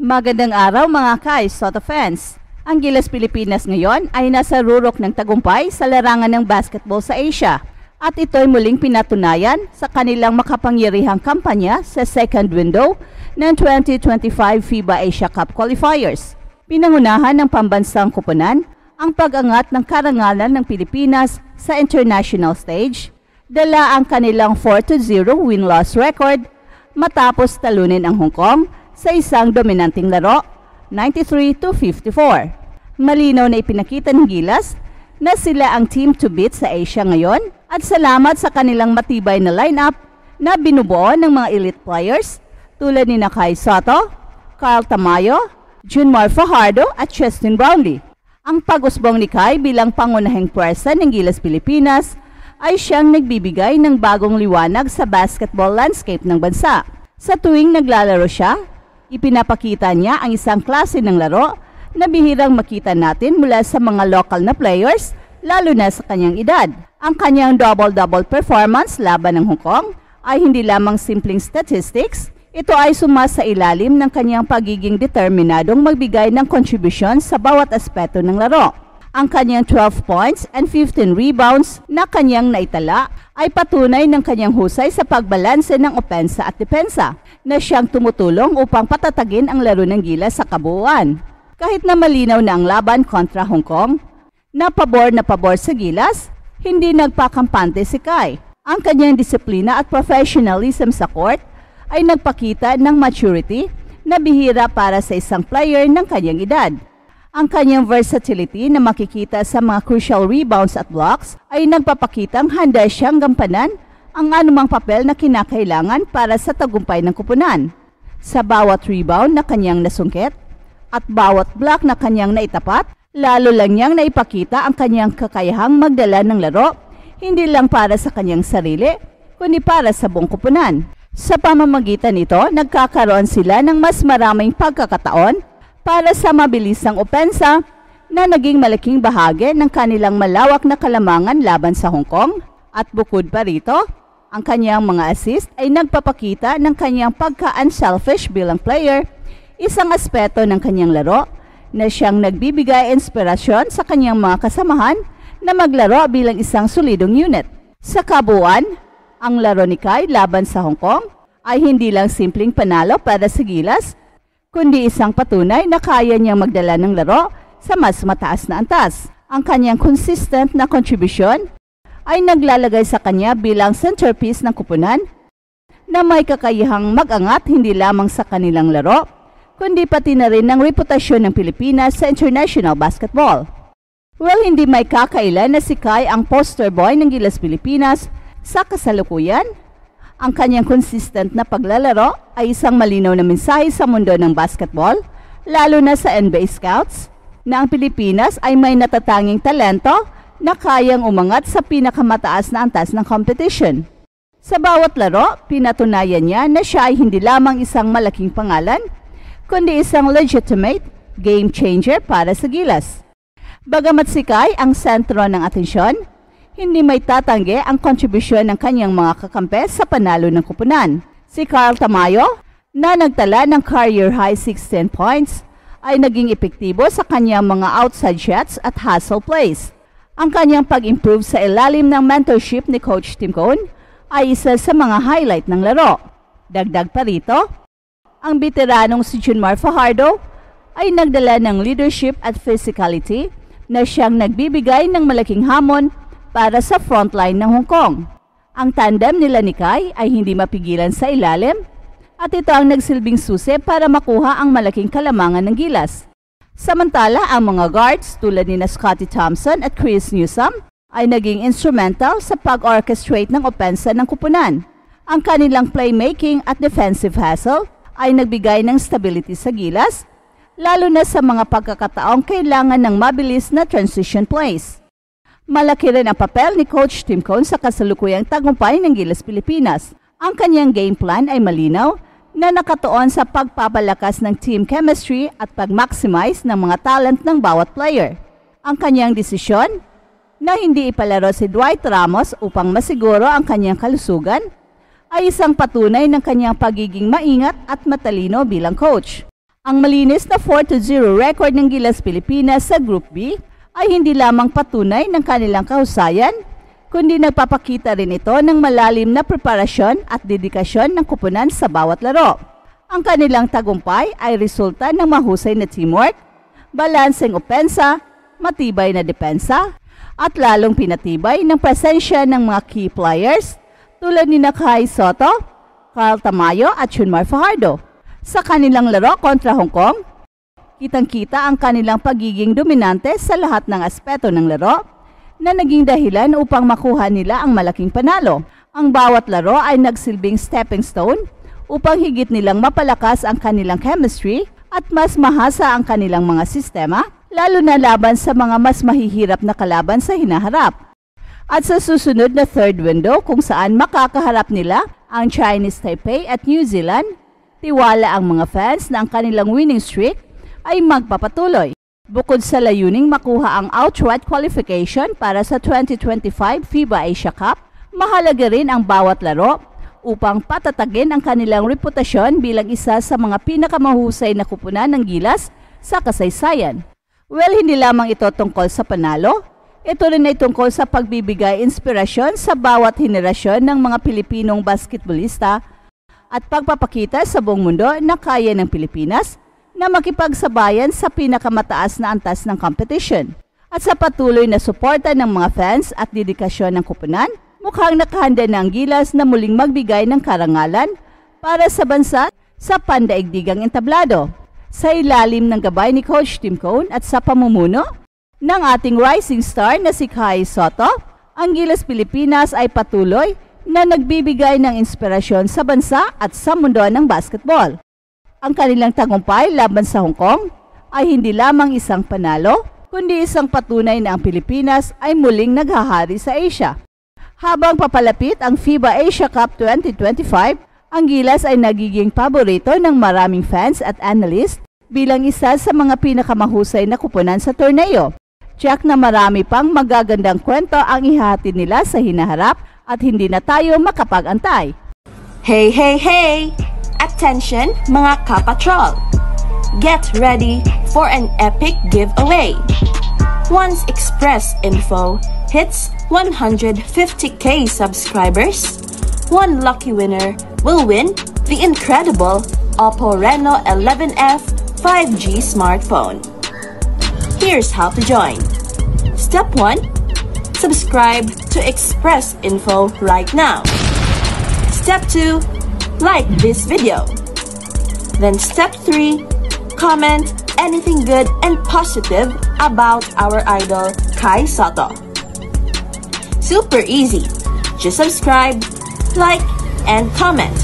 Magandang araw mga ka-Soto fans! Ang Gilas Pilipinas ngayon ay nasa rurok ng tagumpay sa larangan ng basketball sa Asia at ito'y muling pinatunayan sa kanilang makapangyarihang kampanya sa second window ng 2025 FIBA Asia Cup Qualifiers. Pinangunahan ng pambansang koponan ang pag-angat ng karangalan ng Pilipinas sa international stage, dala ang kanilang 4-0 win-loss record matapos talunin ang Hong Kong sa isang dominanting laro, 93-54. Malinaw na ipinakita ng Gilas na sila ang team to beat sa Asia ngayon at salamat sa kanilang matibay na lineup na binubuo ng mga elite players tulad ni Kai Sotto, Carl Tamayo, Junmar Fajardo at Justin Brownlee. Ang pag-usbong ni Kai bilang pangunahing puwersa ng Gilas Pilipinas ay siyang nagbibigay ng bagong liwanag sa basketball landscape ng bansa. Sa tuwing naglalaro siya, ipinapakita niya ang isang klase ng laro na bihirang makita natin mula sa mga local na players, lalo na sa kanyang edad. Ang kanyang double-double performance laban ng Hong Kong ay hindi lamang simpleng statistics, ito ay sumasa ilalim ng kanyang pagiging determinadong magbigay ng kontribusyon sa bawat aspeto ng laro. Ang kanyang 12 points and 15 rebounds na kanyang naitala ay patunay ng kanyang husay sa pagbalanse ng opensa at depensa na siyang tumutulong upang patatagin ang laro ng Gilas sa kabuuan. Kahit na malinaw na ang laban kontra Hong Kong, na pabor sa Gilas, hindi nagpakampante si Kai. Ang kanyang disiplina at professionalism sa court ay nagpakita ng maturity na bihira para sa isang player ng kanyang edad. Ang kanyang versatility na makikita sa mga crucial rebounds at blocks ay nagpapakitang handa siyang gampanan ang anumang papel na kinakailangan para sa tagumpay ng koponan. Sa bawat rebound na kanyang nasungkit at bawat block na kanyang naitapat, lalo lang niyang naipakita ang kanyang kakayahang magdala ng laro, hindi lang para sa kanyang sarili, kundi para sa buong koponan. Sa pamamagitan nito, nagkakaroon sila ng mas maraming pagkakataon para sa mabilisang opensa na naging malaking bahagi ng kanilang malawak na kalamangan laban sa Hong Kong. At bukod pa rito, ang kanyang mga assist ay nagpapakita ng kanyang pagka-unselfish bilang player, isang aspeto ng kanyang laro na siyang nagbibigay inspirasyon sa kanyang mga kasamahan na maglaro bilang isang solidong unit. Sa kabuuan, ang laro ni Kai laban sa Hong Kong ay hindi lang simpleng panalo para sa Gilas, kundi isang patunay na kaya niyang magdala ng laro sa mas mataas na antas. Ang kanyang consistent na kontribusyon ay naglalagay sa kanya bilang centerpiece ng koponan na may kakayahang mag-angat hindi lamang sa kanilang laro, kundi pati na rin ng reputasyon ng Pilipinas sa international basketball. Well, hindi may kakailan na si Kai ang poster boy ng Gilas Pilipinas sa kasalukuyan. Ang kanyang consistent na paglalaro ay isang malinaw na mensahe sa mundo ng basketball, lalo na sa NBA scouts, na ang Pilipinas ay may natatanging talento na kayang umangat sa pinakamataas na antas ng competition. Sa bawat laro, pinatunayan niya na siya ay hindi lamang isang malaking pangalan, kundi isang legitimate game changer para sa Gilas. Bagamat si Kai ang sentro ng atensyon, hindi may tatanggi ang kontribusyon ng kanyang mga kakampi sa panalo ng koponan. Si Carl Tamayo, na nagtala ng career-high 16 points, ay naging epektibo sa kanyang mga outside shots at hustle plays. Ang kanyang pag-improve sa ilalim ng mentorship ni Coach Tim Cone ay isa sa mga highlight ng laro. Dagdag pa rito, ang veteranong si Junmar Fajardo ay nagdala ng leadership at physicality na siyang nagbibigay ng malaking hamon para sa frontline ng Hong Kong. Ang tandem nila ni Kai ay hindi mapigilan sa ilalim at ito ang nagsilbing susi para makuha ang malaking kalamangan ng Gilas. Samantala, ang mga guards tulad ni Scottie Thompson at Chris Newsome ay naging instrumental sa pag-orchestrate ng opensa ng koponan. Ang kanilang playmaking at defensive hustle ay nagbigay ng stability sa Gilas, lalo na sa mga pagkakataong kailangan ng mabilis na transition plays. Malaki rin ang papel ni Coach Tim Cone sa kasalukuyang tagumpay ng Gilas Pilipinas. Ang kanyang game plan ay malinaw na nakatuon sa pagpapalakas ng team chemistry at pag-maximize ng mga talent ng bawat player. Ang kanyang desisyon na hindi ipalaro si Dwight Ramos upang masiguro ang kanyang kalusugan ay isang patunay ng kanyang pagiging maingat at matalino bilang coach. Ang malinis na 4-0 record ng Gilas Pilipinas sa Group B ay hindi lamang patunay ng kanilang kahusayan, kundi nagpapakita rin ito ng malalim na preparasyon at dedikasyon ng kupunan sa bawat laro. Ang kanilang tagumpay ay resulta ng mahusay na teamwork, balanseng opensa, matibay na depensa, at lalong pinatibay ng presensya ng mga key players tulad ni Kai Sotto, Carl Tamayo at Junmar Fajardo. Sa kanilang laro kontra Hong Kong, kitang-kita ang kanilang pagiging dominante sa lahat ng aspeto ng laro na naging dahilan upang makuha nila ang malaking panalo. Ang bawat laro ay nagsilbing stepping stone upang higit nilang mapalakas ang kanilang chemistry at mas mahasa ang kanilang mga sistema, lalo na laban sa mga mas mahihirap na kalaban sa hinaharap. At sa susunod na third window kung saan makakaharap nila ang Chinese Taipei at New Zealand, tiwala ang mga fans na ang kanilang winning streak ay magpapatuloy. Bukod sa layuning makuha ang outright qualification para sa 2025 FIBA Asia Cup, mahalaga rin ang bawat laro upang patatagin ang kanilang reputasyon bilang isa sa mga pinakamahusay na kupunan ng Gilas sa kasaysayan. Well, hindi lamang ito tungkol sa panalo, ito rin ay tungkol sa pagbibigay inspirasyon sa bawat henerasyon ng mga Pilipinong basketballista at pagpapakita sa buong mundo na kaya ng Pilipinas na makipagsabayan sa pinakamataas na antas ng competition. At sa patuloy na suporta ng mga fans at dedikasyon ng kupunan, mukhang nakahanda na ang Gilas na muling magbigay ng karangalan para sa bansa sa pandaigdigang entablado. Sa ilalim ng gabay ni Coach Tim Cone at sa pamumuno ng ating rising star na si Kai Sotto, ang Gilas Pilipinas ay patuloy na nagbibigay ng inspirasyon sa bansa at sa mundo ng basketball. Ang kanilang tagumpay laban sa Hong Kong ay hindi lamang isang panalo, kundi isang patunay na ang Pilipinas ay muling naghahari sa Asia. Habang papalapit ang FIBA Asia Cup 2025, ang Gilas ay nagiging paborito ng maraming fans at analyst bilang isa sa mga pinakamahusay na kupunan sa torneo. Tiyak na marami pang magagandang kwento ang ihahatid nila sa hinaharap at hindi na tayo makapag-antay. Hey, hey, hey! Attention mga kapatrol! Get ready for an epic giveaway! Once Express Info hits 150k subscribers, one lucky winner will win the incredible Oppo Reno 11F 5G smartphone. Here's how to join. Step 1. Subscribe to Express Info right now. Step 2. Like this video. Then step 3. Comment anything good and positive about our idol Kai Sotto. Super easy. Just subscribe, like, and comment.